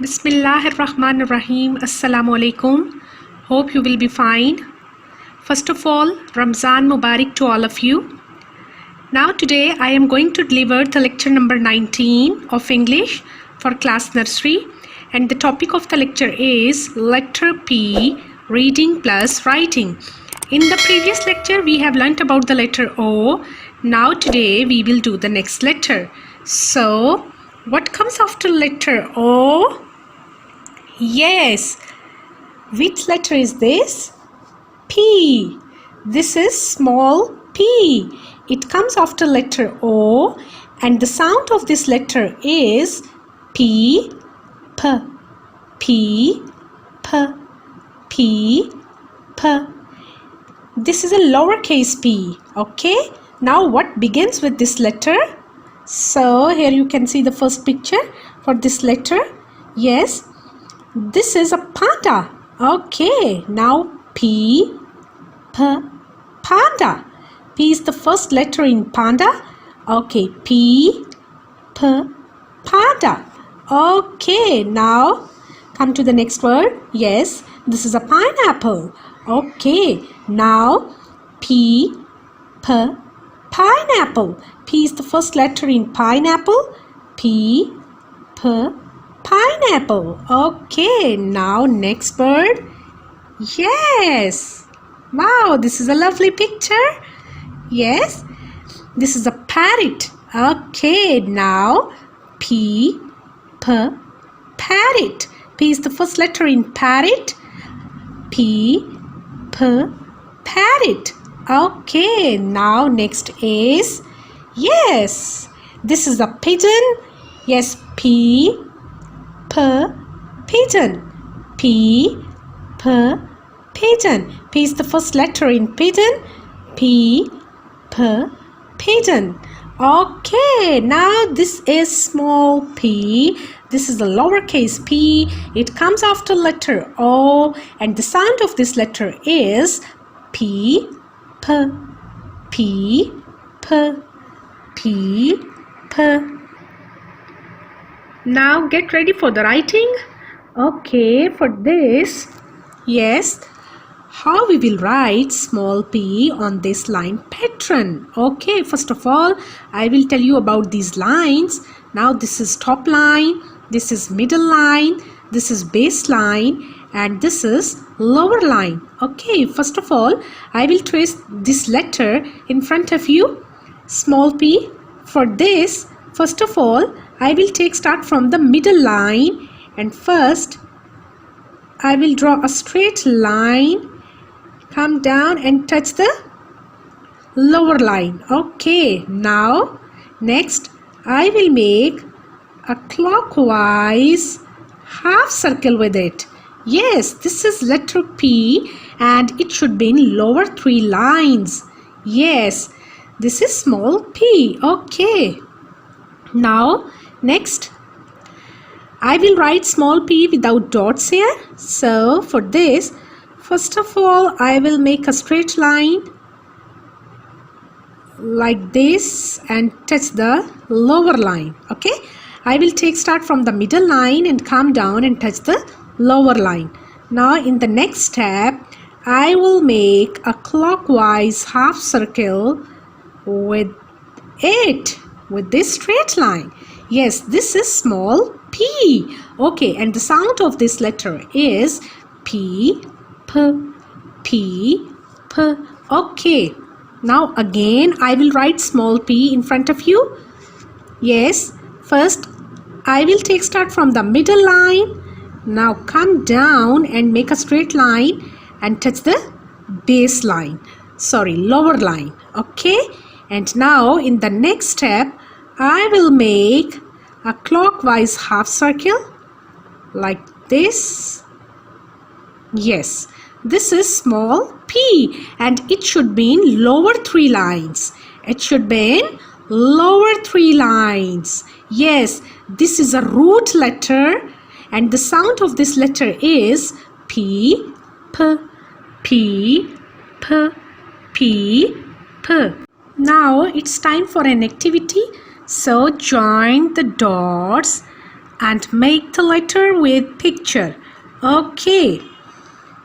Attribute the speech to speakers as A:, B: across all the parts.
A: Bismillahir-Rahmanir-Rahim. Assalamu alaikum. Hope you will be fine. First of all, Ramzan Mubarak to all of you. Now today I am going to deliver the lecture number 19 of English for class nursery, and the topic of the lecture is letter P, reading plus writing. In the previous lecture we have learnt about the letter O. Now today we will do the next letter. So what comes after letter O? Yes. Which letter is this? P. This is small p. It comes after letter O, and the sound of this letter is P, P, P, P, P, P. This is a lowercase p. Okay. Now what begins with this letter? So here you can see the first picture for this letter. Yes. This is a panda. Okay. Now P, P, panda. P is the first letter in panda. Okay. P, P, panda. Okay. Now come to the next word. Yes. This is a pineapple. Okay. Now P, P, pineapple. P is the first letter in pineapple. P, P, pineapple. Okay. Now next word. Yes. Wow, this is a lovely picture. Yes. This is a parrot. Okay. Now P, P, parrot. P is the first letter in parrot. P, P, parrot. Okay. Now next is, yes, this is a pigeon. Yes. P, P, pigeon. P, P, pigeon. P is the first letter in pigeon. P, P, pigeon. Okay. Now this is small p. This is the lowercase p. It comes after letter O, and the sound of this letter is P, P, P, P, P, P. Now get ready for the writing. Okay, for this, yes, how we will write small p on this line pattern. Okay, first of all, I will tell you about these lines. Now this is top line, this is middle line, this is base line, and this is lower line. Okay, first of all, I will trace this letter in front of you, small p. For this, first of all, I will start from the middle line, and first I will draw a straight line, come down and touch the lower line. Okay, now next I will make a clockwise half circle with it. Yes, this is letter P, and it should be in lower 3 lines. Yes, this is small p. Okay. Now next I will write small p without dots here. So for this, first of all, I will make a straight line like this and touch the lower line. Okay, I will start from the middle line and come down and touch the lower line. Now in the next step, I will make a clockwise half circle with it, with this straight line. Yes, this is small p. Okay, and the sound of this letter is P, P, P, P. Okay. Now again I will write small p in front of you. Yes, first I will start from the middle line. Now come down and make a straight line and touch the base line. Sorry, lower line. Okay. And now in the next step, I will make a clockwise half circle like this. Yes, this is small p, and it should be in lower 3 lines. It should be in lower 3 lines. Yes, this is a root letter, and the sound of this letter is P, P, P, P, P, P. Now it's time for an activity. So join the dots and make the letter with picture. Okay.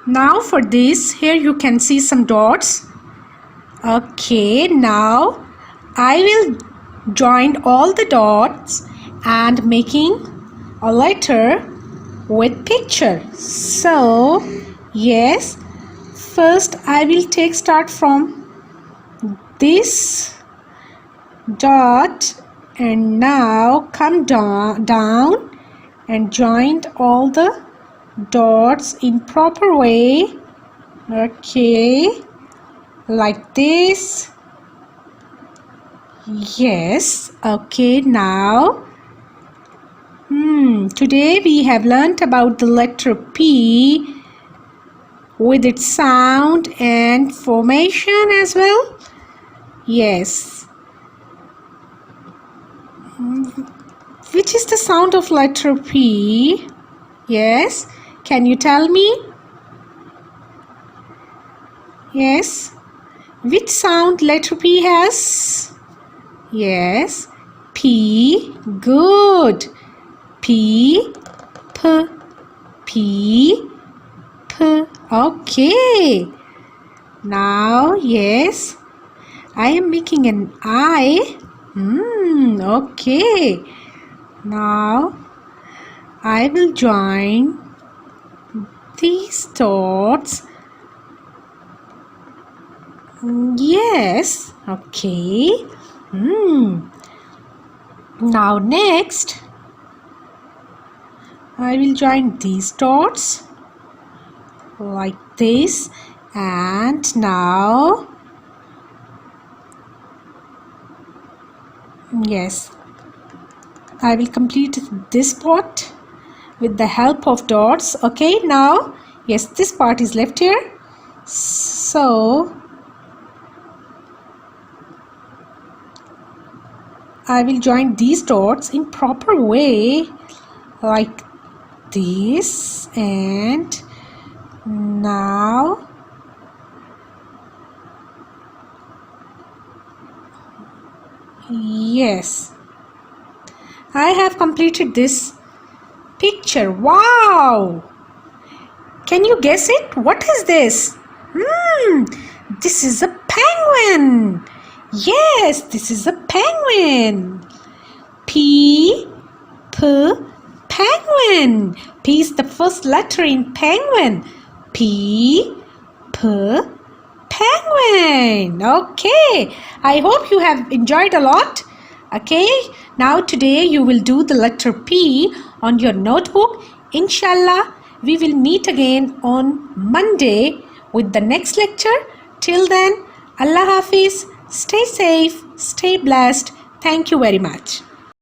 A: Now for this, here you can see some dots. Okay, now I will join all the dots and making a letter with picture. So yes, first I will start from this dot and now come down and join all the dots in proper way. Okay, like this. Yes. Okay, now today we have learnt about the letter P with its sound and formation as well. Yes. Which is the sound of letter P? Yes. Can you tell me? Yes. Which sound letter P has? Yes. P. Good. P. P. P. P. Okay. Now, yes. I am making an I. Okay. Now, I will join these dots. Yes. Okay. Now next, I will join these dots like this, and now yes, I will complete this part with the help of dots. Okay, now yes, this part is left here, so I will join these dots in proper way like this, and now yes, I have completed this picture. Wow! Can you guess it? What is this? This is a penguin. Yes, this is a penguin. P, penguin. P is the first letter in penguin. P, penguin. Okay, I hope you have enjoyed a lot. Okay, now today you will do the letter P on your notebook. Inshallah, we will meet again on Monday with the next lecture. Till then, Allah Hafiz. Stay safe, stay blessed. Thank you very much.